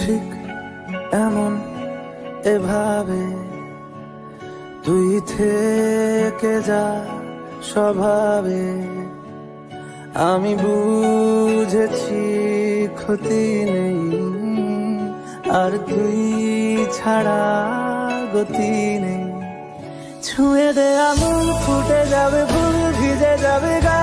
ঠিক এমন এভাবে তুই থেকে যা স্বভাবে আমি বুঝেছি ক্ষতি নেই আর তুই ছাড়া গতি নেই ছুঁয়ে দে আমুল ফুটে যাবে ফুল ভিজে যাবে গা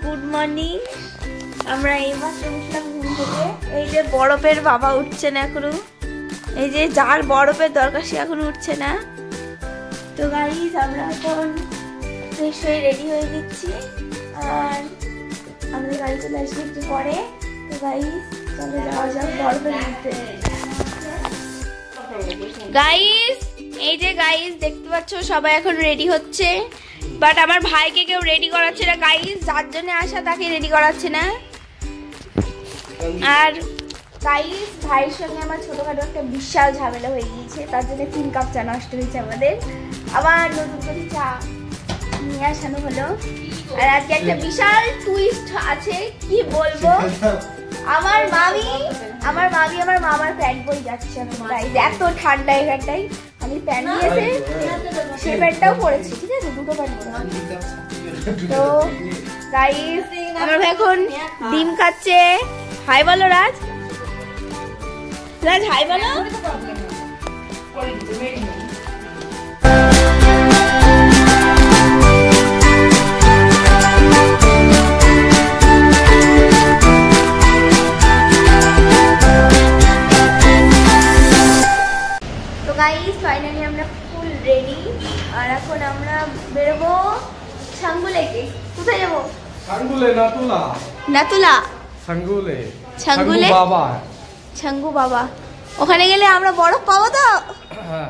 গুড মর্নিং। আমরা এইমাত্র উঠলাম ঘুম থেকে। এই যে বরফের বাবা উঠছে না এখনো, এই যে যার বরফের দরকার সে এখনো উঠছে না। তো গাইস আমরা এখন ফ্রেশ হয়ে রেডি হয়ে দিচ্ছি আর আমাদের গাড়ি চলে আসবে একটু পরে। তো গাইস চলে যাওয়া যাক বরফের মধ্যে। গাইস এই যে গাইস দেখতে পাচ্ছ সবাই এখন রেডি হচ্ছে, বাট আমার ভাইকে কেউ রেডি করাচ্ছে না গাইস, যার জন্য আসা তাকে রেডি করাচ্ছে না। আর গাইস ভাইয়ের সঙ্গে আমার ছোটখাটো একটা বিশাল ঝামেলা হয়ে গিয়েছে, তার জন্য 3 কাপ চা নষ্ট হয়েছে আমাদের। আবার নতুন করে চা নিয়ে আসানো হলো। আর আজকে একটা বিশাল টুইস্ট আছে, কি বলবো। আমার মামি আমার মামার প্যান্ট পরে যাচ্ছে গাইস, এত ঠান্ডা এখানটাই। আমি প্যান্ট নিয়েছে, সে প্যান্টটাও পরেছি, ঠিক আছে, দুটো প্যান্ট পরেছি। তো গাইস আমার ভাই এখন ডিম খাচ্ছে। হাই বলো রাজ, রাজ হাই বলো। গাইস ফাইনালি আমরা ফুল রেডি আর এখন আমরা বেরোবো ছাঙ্গুলেকে। কোথায় যাবো? ছাঙ্গুলে নাতুলা নাতুলা ছাঙ্গুলে ছাঙ্গুলে বাবা ছাঙ্গু বাবা। ওখানে গেলে আমরা বরফ পাবো তো? হ্যাঁ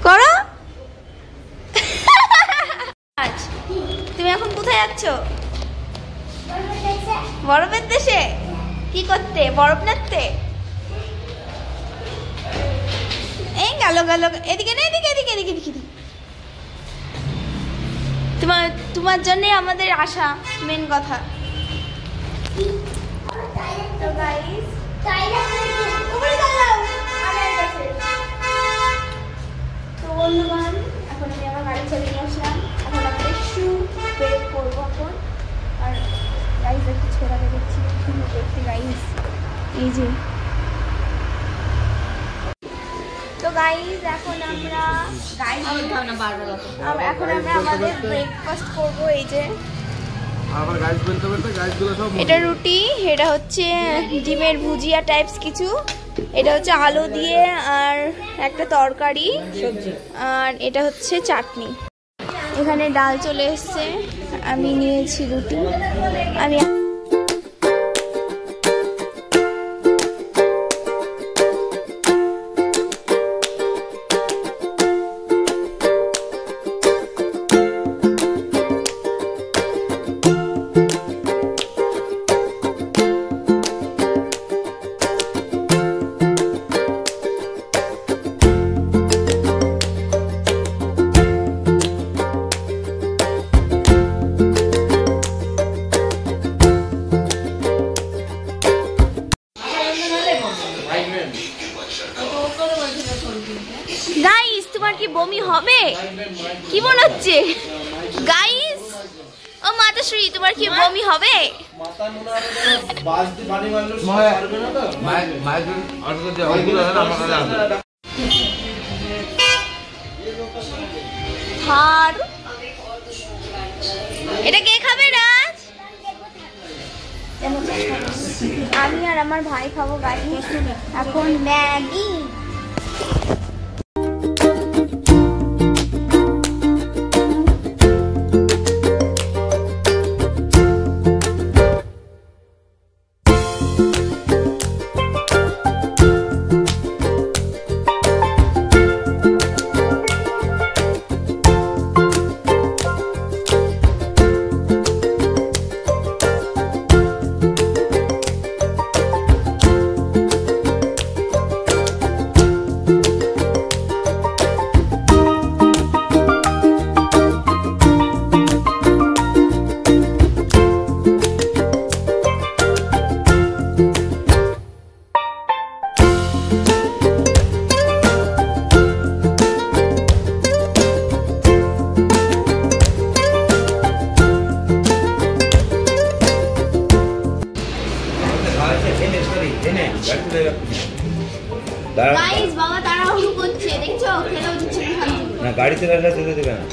করো। তুমি এখন কোথায় যাচ্ছ? বরফের দেশে। কি করতে? বরফ নাড়তে? এই গেল গেল, এদিকে না, এদিকে এদিকে এদিকে এদিকে। তোমার জন্য আমাদের আশা, মেন কথা। তো গাইস তো বন্ধুগণ এখন আমি আমার গাড়ি চালিয়ে নিয়ে আসলাম। এখন আমাদের শু বের করবো এখন। আর গাইস একটু ছোড়া দেখছি দেখতে গাইস, এই যে। তো গাইস এখন আমরা আমাদের ব্রেকফাস্ট করবো। এই যে এটা রুটি, এটা হচ্ছে ডিমের ভুজিয়া টাইপস কিছু, এটা হচ্ছে আলু দিয়ে আর একটা তরকারি, আর এটা হচ্ছে চাটনি। এখানে ডাল চলে এসছে, আমি নিয়েছি রুটি। আমি গাইস তোমার কি বমি হবে? কি মনে হচ্ছে গাইস? ও মাতাশ্রী তোমার কি বমি হবে? এটা কে খাবে রাজ? আমি আর আমার ভাই খাবো গাইস এখন ম্যাগি। গাইস বাবা তাড়াহুড়ো করছে দেখছো খেলেও দিচ্ছে না শান্তি না গাড়িতে রাখা যেতে দেবে না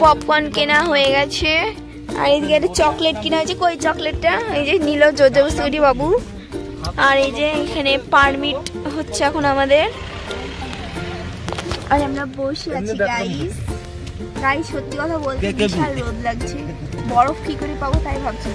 পপকর্ন কেনা হয়ে গেছে আর এদিকে একটা চকলেট কেনা হয়েছে কই চকলেটটা এই যে নিল জোরজবস্তি বাবু আর এই যে এখানে পারমিট হচ্ছে এখন আমাদের আর আমরা বসে আছি গাইস গাইস সত্যি কথা বলতে বিশাল রোদ লাগছে বরফ কি করে পাবো তাই ভাবছি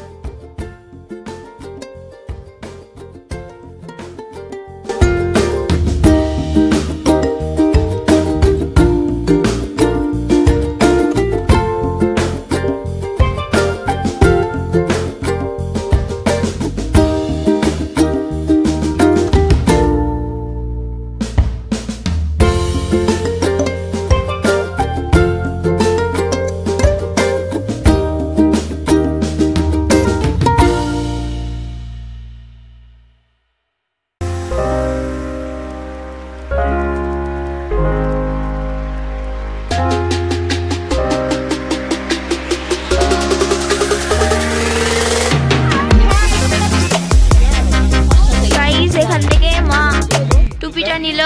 নিল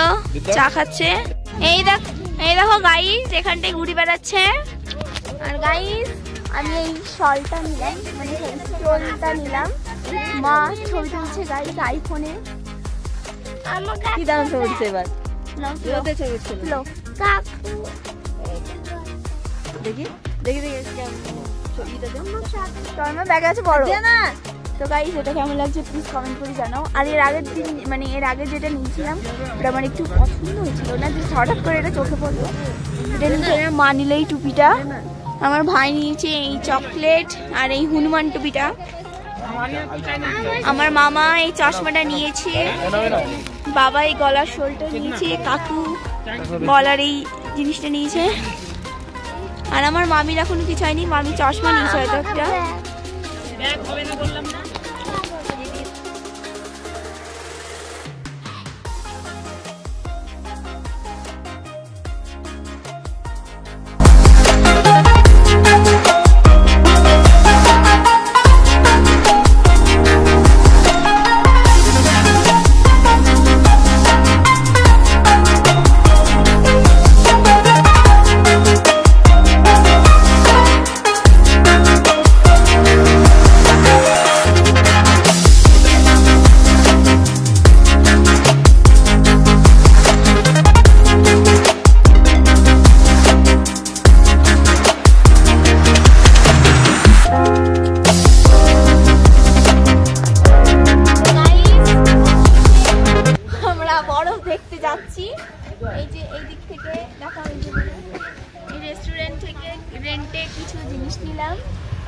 চা খাচ্ছে এই দেখো গাইস এখানটায় ঘুরে বেড়াচ্ছে আর গাইস আমি এই শলটা নিলাম মানে স্টোনটা নিলাম মা ছবি তুলছে গাইস আইফোনে কি দাম চলছে এবার দেখি দেখি তোমার ব্যাগ আছে বড় না তো গাইস এটা কেমন লাগছে প্লিজ কমেন্ট করে জানাও আর এর আগের দিন মানে এর আগে যেটা নিয়েছিলাম ওটা আমার একটু পছন্দ হয়েছিল না যে হঠাৎ করে এটা চোখে পড়লো এটা নিয়েছে মা নিলে এই টুপিটা আমার ভাই নিয়েছে এই চকলেট আর এই হনুমান টুপিটা আমার মামা এই চশমাটা নিয়েছে বাবা এই গলার শোলটা নিয়েছে কাকু গলার এই জিনিসটা নিয়েছে আর আমার মামির এখনো কিছু হয়নি মামি চশমা নিয়েছে হয়তো একটা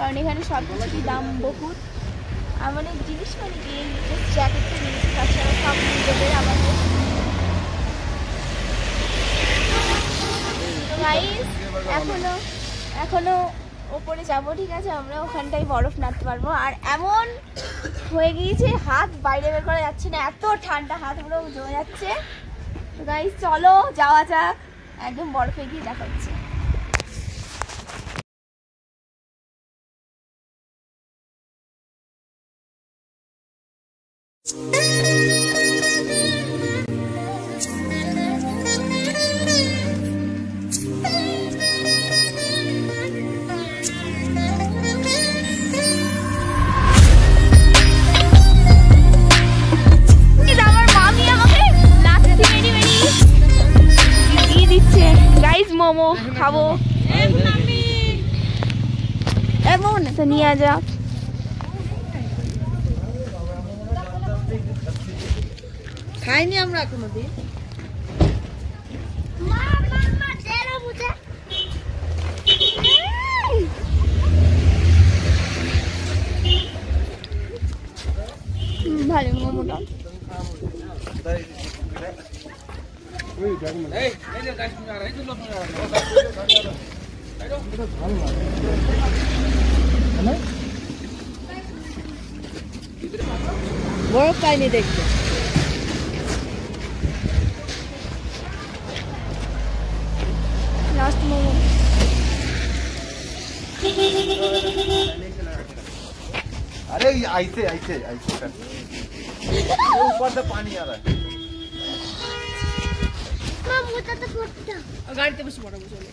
কারণ এখানে সব কিছুর দাম বহুত আমাদের জিনিস মানে জ্যাকেটটা নিয়েছি তাছাড়া সব নিজেদের আমাদের এখনো ওপরে যাবো ঠিক আছে আমরা ওখানটায় বরফ নাড়তে পারবো আর এমন হয়ে গিয়েছে হাত বাইরে বের করা যাচ্ছে না এত ঠান্ডা হাতগুলো জমে যাচ্ছে গাইস চলো যাওয়া যাক একদম বরফে গিয়ে দেখা হচ্ছে মোমো খাবো এমন তো নিয়ে যা খাইনি আমরা কোনোদিন ভালো মোমোটা বরফ পাইনি দেখতে। লাস্ট মোমো। अरे ऐसे ऐसे ऐसे कर ऊपर से पानी आ रहा है। গাড়িতে বসে পড়াবো চলে।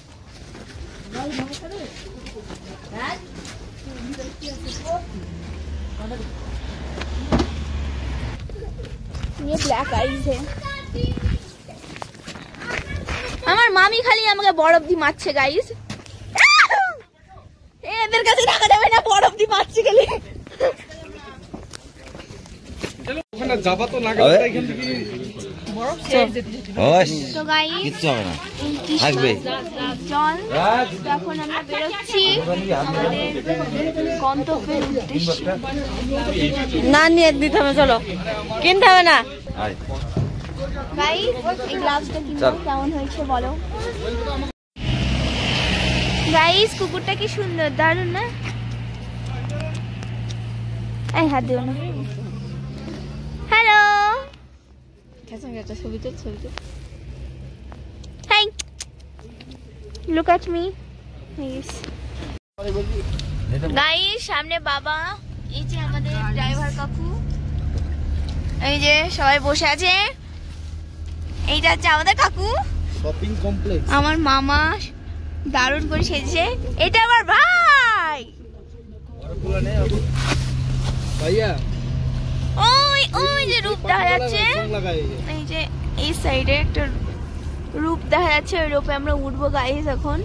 ये ब्लैक आइज है। আমার মামি খালি আমাকে বরফ দিয়ে মারছে গাইস। এদের কাছে টাকা যাবে না, বরফ দিয়ে মারছে খালি। ওখানে যাবা তো না গেলে এখান থেকে বরফ শেষ যেতে যেতে। তো গাইস किच्छु হবে না থাকবে চল এখন আমরা বেরোচ্ছি আমাদের গন্তব্যের উদ্দেশ্যে। না নিয়ে দিতে হবে, চলো কিনতে হবে না। গাইস এই গ্লাভসটা কিনবো, কেমন হয়েছে বলো। গাইস কুকুরটা কি সুন্দর, দারুণ না? এই হাত দিও না। হ্যালো ছবিতে ছবিতে hi, look at me. Guys সামনে বাবা, এই যে আমাদের ড্রাইভার কাকু, এই যে সবাই বসে আছে। এইটা হচ্ছে আমাদের কাকু, শপিং কমপ্লেক্স। আমার মামা দারুণ করে সেজেছে। এটা আমার ভাই। ভাইয়া ওই ওই যে রূপ দেখা যাচ্ছে, এই যে এই সাইডে একটা রূপ দেখা যাচ্ছে, ওই রূপে আমরা উঠবো গাইস এখন।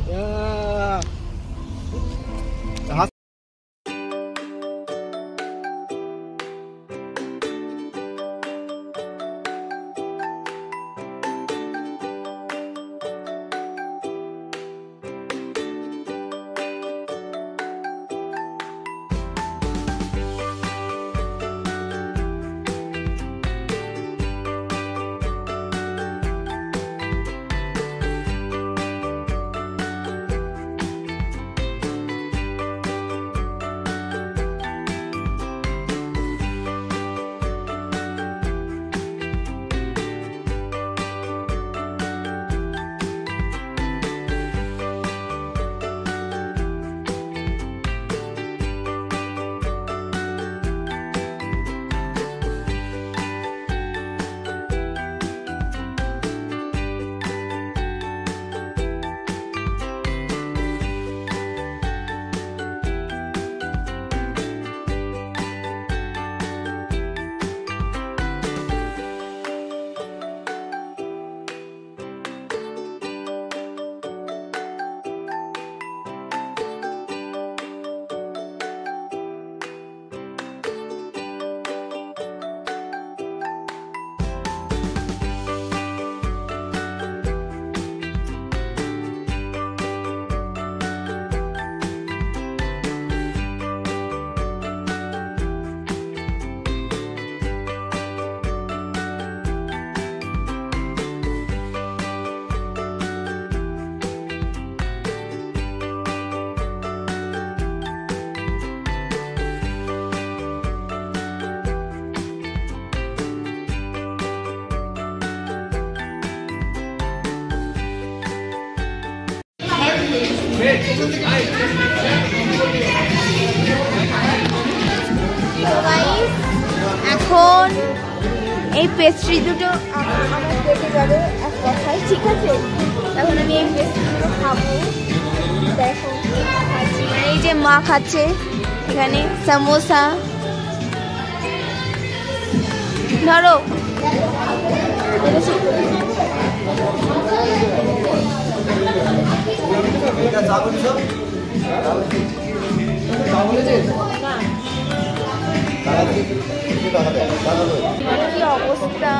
এখন এই পেস্ট্রি দুটো আমার পেটে যাবে এক কথায়, ঠিক আছে? এখন আমি এই পেস্ট্রি দুটো খাবো। দেখো খাচ্ছি, মানে এই যে মা খাচ্ছে এখানে সমোসা। ধরো কি অবস্থা।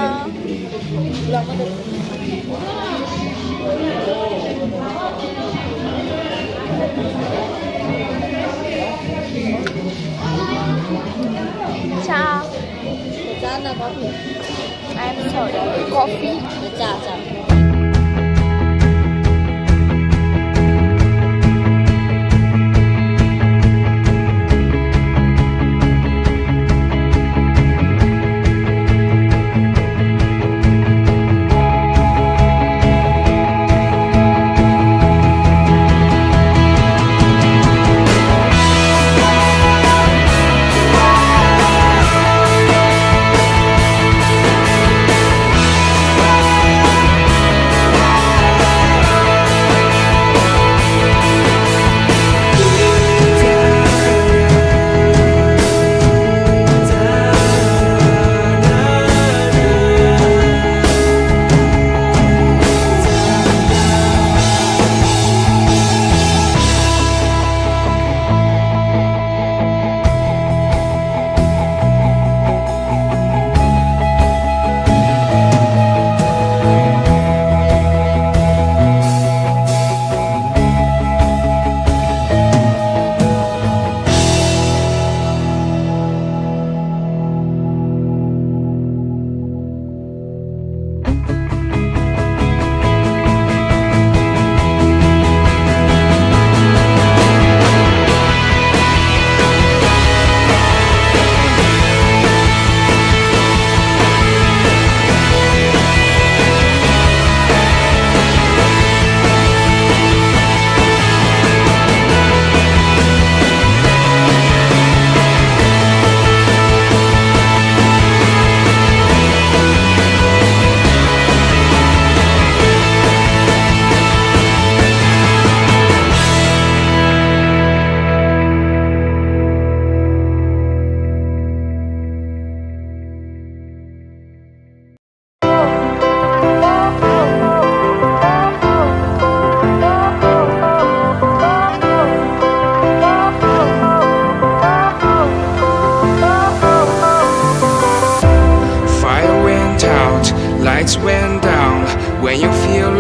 চা না coffee, I am sorry, coffee. চা চা।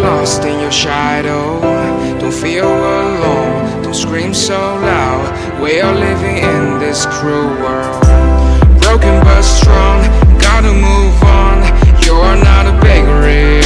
lost in your shadow. Don't feel alone, don't scream so loud. We are living in this cruel world. Broken but strong, gotta move on. You're not a bakery,